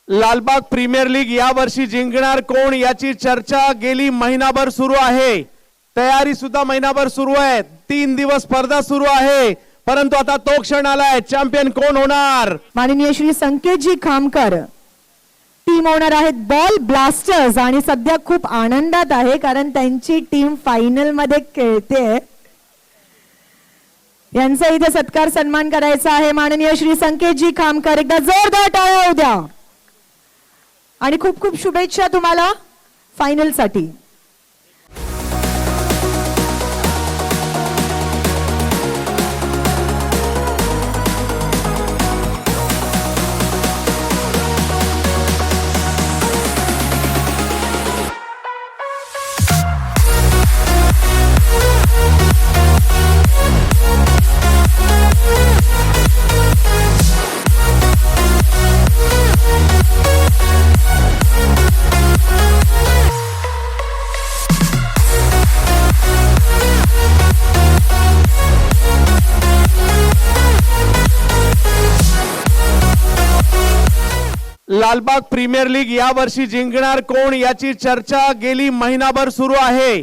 Lalbaug premier league या वर्षी जिंकणार कोण याची चर्चा गेली महिनाभर सुरू आहे. तयारी सुद्धा महिनाभर सुरू आहे. 3 दिवस स्पर्धा सुरू आहे, परंतु आता तो क्षण आलाय. चॅम्पियन कोण होणार? माननीय श्री संकेतजी खामकर टीम ओनर आहेत बॉल ब्लास्टर्स आणि सध्या खूप आनंदात आहे कारण त्यांची टीम फायनल मध्ये खेळते. यांचा इथे सत्कार सन्मान करायचा आहे. माननीय श्री संकेतजी खामकर, एकदा जोरदार टाळ्या होऊ द्या आणि खूप खूप शुभेच्छा तुम्हाला फायनल साठी. लालबाग प्रीमियर लीग या वर्षी जिंकणार कोण याची चर्चा गेली महिनाभर सुरू आहे.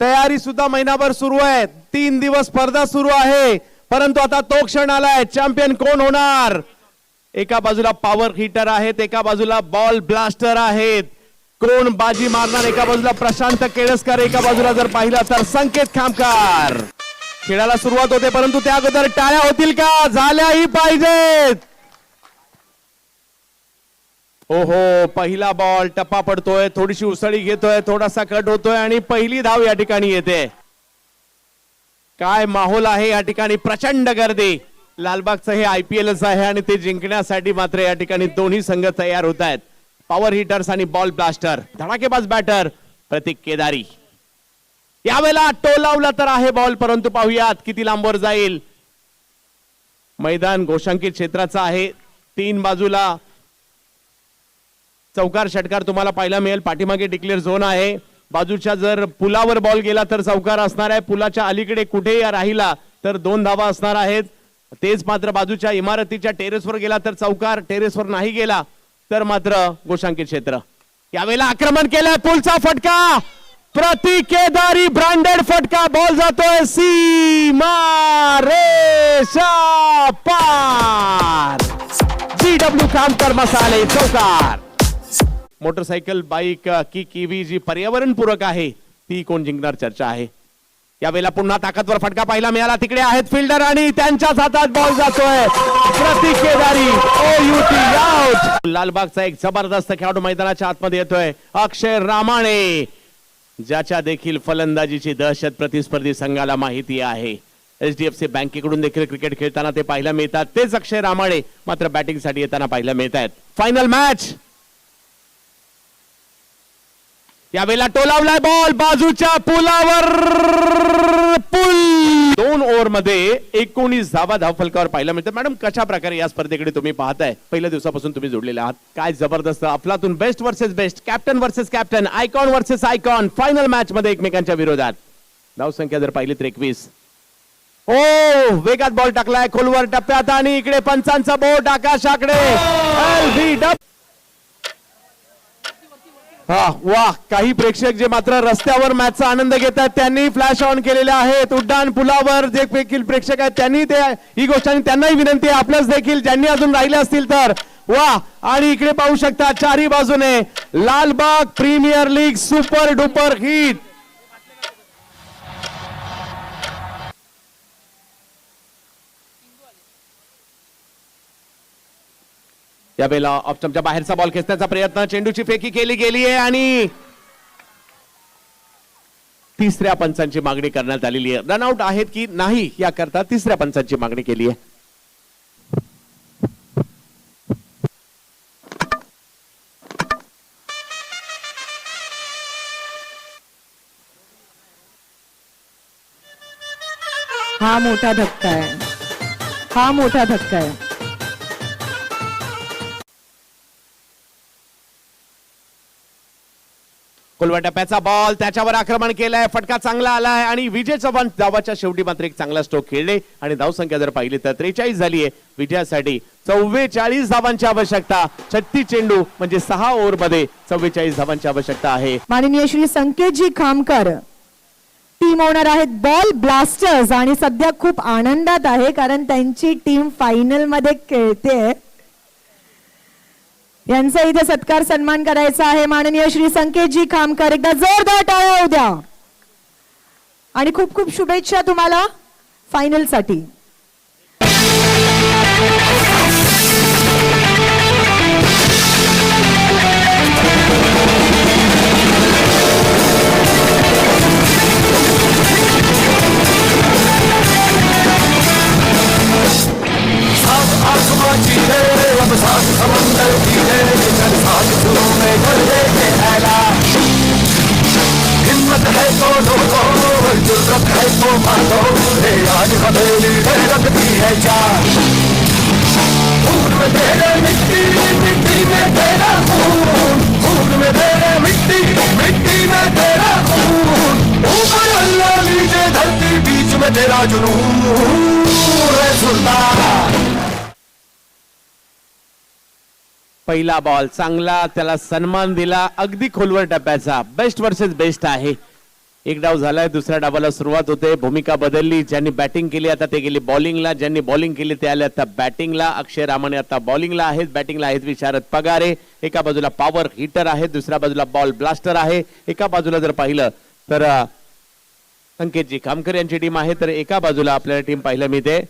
तयारी सुद्धा महिनाभर सुरू आहे. 3 दिवस स्पर्धा सुरू आहे, परंतु आता तो क्षण आलाय. चॅम्पियन कोण होणार? एका बाजूला पॉवर हिटर आहेत, एका बाजूला बॉल ब्लास्टर आहेत. कोण बाजी मारणार? एका बाजूला प्रशांत केळसकर, एका बाजूला जर पाहिलं तर संकेत खामकर. खेळाला सुरुवात होते, परंतु त्या अगोदर टाळ्या होतील का? झाल्याही पाहिजेत. ओहो, पहिला बॉल टप्पा पडतोय, थोडीशी उसळी घेतोय, थोडासा कट होतोय आणि पहिली धाव या ठिकाणी येते. काय माहोल आहे या ठिकाणी, प्रचंड गर्दी. लालबागचं हे IPLच आहे आणि ते जिंकण्यासाठी मात्र या ठिकाणी दोन्ही संघ तयार होत आहेत. पॉवर हिटर्स आणि बॉल ब्लास्टर. धडाकेबाज बॅटर प्रतीक केदारी. यावेळेला टोलावला तर आहे बॉल, परंतु पाहूयात किती लांबवर जाईल. मैदान घोषांकित क्षेत्राचं आहे. 3 बाजूला चौकार षटकार तुम्हाला पाहायला मिळेल. पाठीमागे डिक्लेअर झोन आहे. बाजूच्या जर पुलावर बॉल गेला तर चौकार असणार आहे. पुलाच्या अलीकडे कुठेही राहिला तर 2 धावा असणार आहेत. तेच मात्र बाजूच्या इमारतीच्या टेरेसवर गेला तर चौकार, टेरेसवर नाही गेला तर मात्र घोषांकित क्षेत्र. यावेळेला आक्रमण केलंय. पुलचा फटका, प्रतीक केदारी ब्रँडेड फटका. बॉल जातोय सीमा रेषा पार. GW खामकर मसाले चौकार. मोटरसायकल, बाईक की कीवी जी पर्यावरण पूरक आहे ती कोण जिंकणार चर्चा आहे. यावेळेला पुन्हा ताकदवर फटका पाहायला मिळाला. तिकडे आहेत फिल्डर आणि त्यांच्याच हातात बॉल जातोय. प्रतीक केदारी आउट. लालबागचा एक जबरदस्त खेळाडू मैदानाच्या आतमध्ये येतोय. अक्षय रामाणे, ज्याच्या देखील फलंदाजीची दहशत प्रतिस्पर्धी संघाला माहिती आहे. HDFC बँकेकडून देखील क्रिकेट खेळताना ते पाहायला मिळतात. तेच अक्षय रामाणे मात्र बॅटिंग साठी येताना पाहायला मिळत आहेत. Final match. यावेळेला टोलावलाय बॉल बाजूच्या पुलावर. पूल 2 ओव्हर मध्ये 19 धावा धावफलकावर पाहायला मिळतात. मॅडम, कशा प्रकारे या स्पर्धेकडे तुम्ही पाहताय? पहिल्या दिवसापासून तुम्ही जोडलेले आहात. काय जबरदस्त अफलातून. Best versus best, captain versus captain, icon versus icon. Final match मध्ये एकमेकांच्या विरोधात. धावसंख्या जर पाहिली तर 21. ओ, वेगात बॉल टाकलाय खोलवर टप्प्यात आणि इकडे पंचांचा बोट आकाशाकडे. वाह, काही प्रेक्षक जे मात्र रस्त्यावर मॅचचा आनंद घेतात त्यांनी फ्लॅश ऑन केलेले आहेत. उड्डाण पुलावर जे देखील प्रेक्षक आहेत त्यांनी ही गोष्ट, आणि त्यांनाही विनंती आहे आपल्याच देखील ज्यांनी अजून राहिले असतील तर. वाह, आणि इकडे पाहू शकता चारी बाजूने Lalbaug premier league super duper hit. यावेळेला ऑप्शनच्या बाहेरचा बॉल खेचण्याचा प्रयत्न, चेंडूची फेकी केली गेली आहे आणि तिसऱ्या पंचांची मागणी करण्यात आलेली आहे. रनआउट आहेत की नाही याकरता तिसऱ्या पंचांची मागणी केली आहे. हा मोठा धक्का आहे. हा मोठा धक्का आहे. खोलवा टप्प्याचा बॉल, त्याच्यावर आक्रमण केलंय. फटका चांगला आलाय आणि विजय चव्हाण धावाच्या शेवटी मात्र एक चांगला स्ट्रोक खेळले आणि धावसंख्या जर पाहिली तर 43 झाली आहे. विजयासाठी 44 धावांची आवश्यकता. 36 चेंडू म्हणजे 6 ओव्हर मध्ये 44 धावांची आवश्यकता आहे. माननीय श्री संकेतजी खामकर टीम ओनर आहेत बॉल ब्लास्टर्स आणि सध्या खूप आनंदात आहे कारण त्यांची टीम फायनल मध्ये खेळते. यांचा इथे सत्कार सन्मान करायचा आहे. माननीय श्री संकेतजी खामकर, एकदा जोरदार टाळ्या होऊ द्या आणि खूप खूप शुभेच्छा तुम्हाला फायनल साठी. हिम्मत है तो ढोलो, जुर्रत है तो मारो, रे आज हवेली है रखती है जान. खून में तेरे मिट्टी, मिट्टी में तेरा खून, खून में तेरे मिट्टी, मिट्टी में तेरा खून. ऊपर अल्लाह नीचे धरती, बीच में तेरा जुनून है सुल्तान. पहिला बॉल चांगला, त्याला सन्मान दिला. अगदी खोलवर टप्प्याचा बेस्ट वर्सेस बेस्ट आहे. एक डाव झालाय, दुसऱ्या डावाला सुरुवात होते. भूमिका बदलली. ज्यांनी बॅटिंग केली आता ते गेले बॉलिंगला, ज्यांनी बॉलिंग केली ते आले आता बॅटिंगला. अक्षय रामाने आता बॉलिंगला आहेत, बॅटिंगला आहेत विशारद पगारे. एका बाजूला पॉवर हिटर आहे, दुसऱ्या बाजूला बॉल ब्लास्टर आहे. एका बाजूला जर पाहिलं तर संकेतजी खामकर यांची टीम आहे, तर एका बाजूला आपल्याला टीम पाहायला मिळते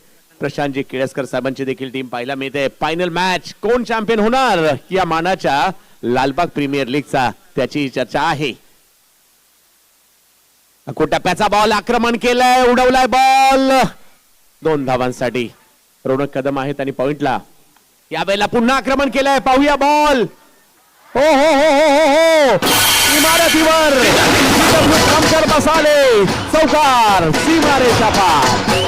प्रशांतजी केळसकर साहेबांची देखील टीम पाहायला मिळते. फायनल मॅच कोण चॅम्पियन होणार या मानाच्या लालबाग प्रीमियर लीगचा त्याची चर्चा आहे. टप्प्याचा बॉल आक्रमण केलंय, उडवलाय बॉल 2 धावांसाठी. रोनक कदम आहेत आणि पॉइंटला. यावेळेला पुन्हा आक्रमण केलंय, पाहूया बॉल. हो हो हो हो हो हो इमारतीवर खामकर बसाले, चौकार, सीमारेषा पार.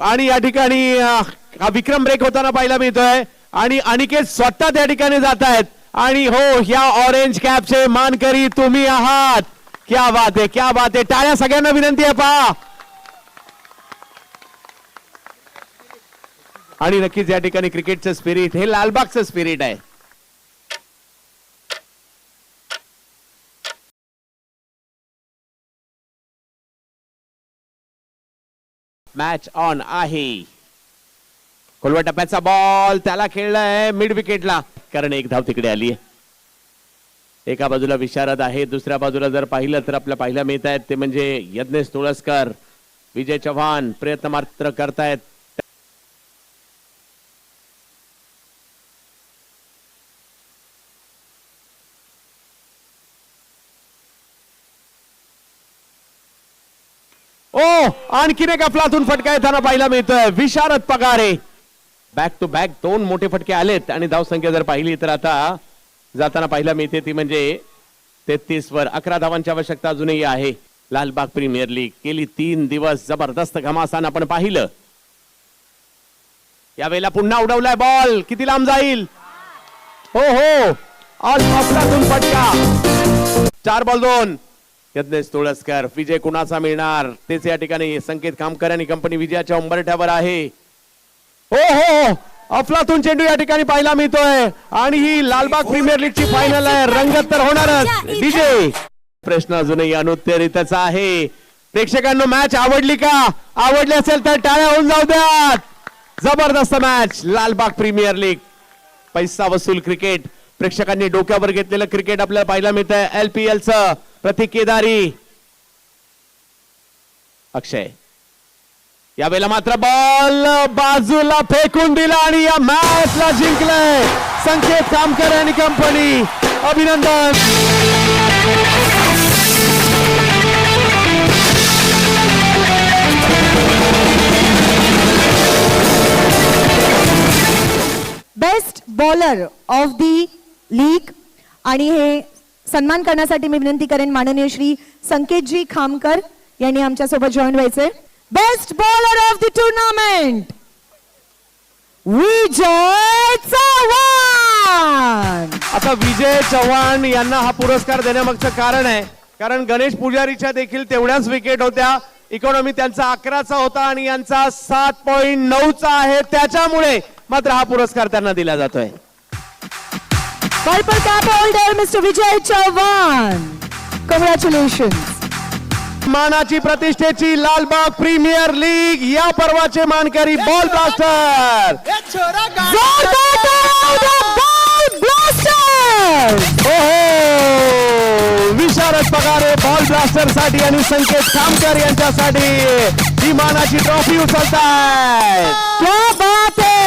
आणि या ठिकाणी हा विक्रम ब्रेक होताना पाहायला मिळतोय आणि अनिकेत स्वतः त्या ठिकाणी जात आहेत. आणि हो, ह्या ऑरेंज कॅपचे मानकरी तुम्ही आहात. क्या बात आहे, क्या बात आहे. टाळ्या सगळ्यांना विनंती आहे पहा. आणि नक्कीच या ठिकाणी क्रिकेटचं स्पिरिट हे लालबागचं स्पिरिट आहे. मॅच ऑन आहे. खोलवा टप्प्याचा बॉल, त्याला खेळलाय मिड विकेटला, कारण एक धाव तिकडे आली आहे. एका बाजूला विशारद आहे, दुसऱ्या बाजूला जर पाहिलं तर आपल्याला पाहायला मिळत आहेत ते म्हणजे यज्ञेश तुळसकर, विजय चव्हाण प्रयत्न मात्र करतायत. आणखीन एक अफलातून फटका येताना पाहायला मिळतोय. विशारद पगारे बॅक टू बॅक 2 मोठे फटके आलेत आणि धावसंख्या जर पाहिली तर आता जाताना पाहायला मिळते ती म्हणजे 33 वर. 11 धावांची आवश्यकता अजूनही आहे. लालबाग प्रीमियर लीग गेली 3 दिवस जबरदस्त घमासान आपण पाहिलं. यावेळेला पुन्हा उडवलाय बॉल, किती लांब जाईल. हो हो आज अफलातून फटका. 4 बॉल 2. यज्ञेश तुळसकर. विजय कुणाचा मिळणार तेच या ठिकाणी संकेत खामकर आणि कंपनी विजयाच्या उंबरठ्यावर आहे. हो हो अफलातून चेंडू या ठिकाणी पाहायला मिळतोय आणि ही लालबाग प्रीमियर लीगची फायनल आहे. रंगत तर होणारच. डीजे प्रश्न अजूनही अनुत्तरितच आहे. प्रेक्षकांना मॅच आवडली का? आवडली असेल तर टाळ्या होऊन जाऊ द्यात. जबरदस्त मॅच. लालबाग प्रीमियर लीग पैसा वसूल क्रिकेट. प्रेक्षकांनी डोक्यावर घेतलेलं क्रिकेट आपल्याला पाहायला मिळतंय. LPL चं प्रतीक केदारी, अक्षय. यावेळेला मात्र बॉल बाजूला फेकून दिला आणि या मॅचला जिंकलंय संकेत खामकर आणि कंपनी. अभिनंदन. Best bowler of the league आणि हे सन्मान करण्यासाठी मी विनंती करेन माननीय श्री संकेतजी खामकर यांनी आमच्या सोबत जॉईन व्हायचे. Best bowler of the tournament Vijay Chavan. आता विजय चव्हाण यांना हा पुरस्कार देण्यामागचं कारण आहे कारण गणेश पुजारीच्या देखील तेवढ्याच विकेट होत्या. इकॉनॉमी त्यांचा 11चा होता आणि यांचा 7.9चा आहे. त्याच्यामुळे मात्र हा पुरस्कार त्यांना दिला जातोय. Purple cap holder mister Vijay Chavan, congratulation. मानाची प्रतिष्ठेची लालबाग प्रीमियर लीग या पर्वाचे मानकरी बॉल ब्लास्टर. विशारद पगारे बॉल ब्लास्टर साठी आणि संकेत खामकर यांच्यासाठी ही मानाची ट्रॉफी उचलतायत. क्या बात है.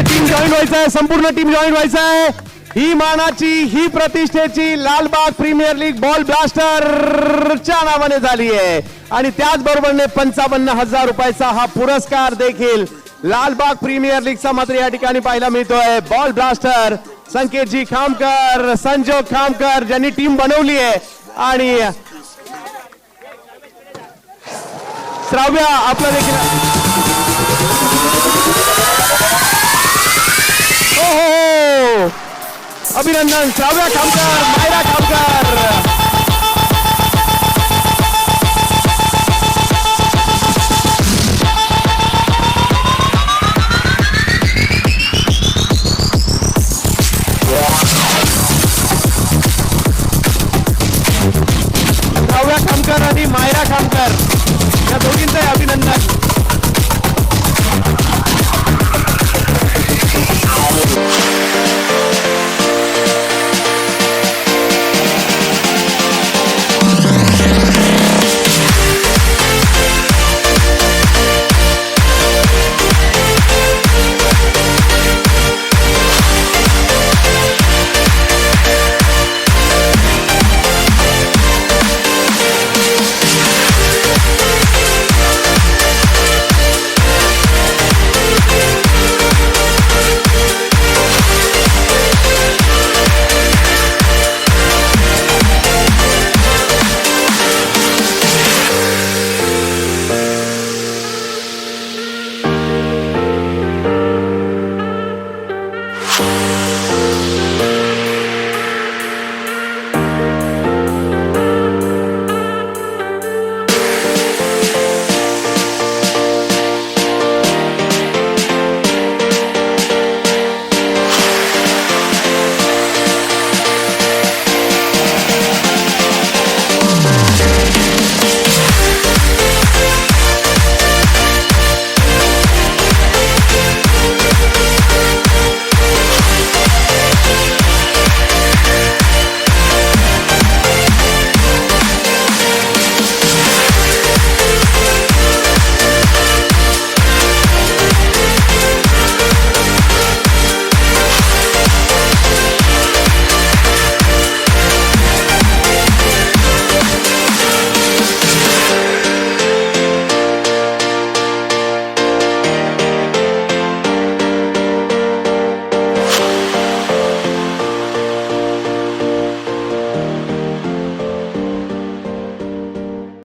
टीम जॉईन व्हायचं आहे, संपूर्ण टीम जॉईन व्हायचं आहे. ही मानाची ही प्रतिष्ठेची लालबाग प्रीमियर लीग बॉल ब्लास्टरच्या नावाने झाली आहे आणि त्याचबरोबरने 55,000 रुपयाचा हा पुरस्कार देखील लालबाग प्रीमियर लीगचा मात्र या ठिकाणी पाहायला मिळतोय. बॉल ब्लास्टर संकेतजी खामकर, संजोग खामकर ज्यांनी टीम बनवली आहे आणि श्राव्या आपलं देखील हो अभिनंदन श्राव्या खामकर, मायरा खामकर. श्राव्या खामकर आणि मायरा खामकर या दोघींचं अभिनंदन.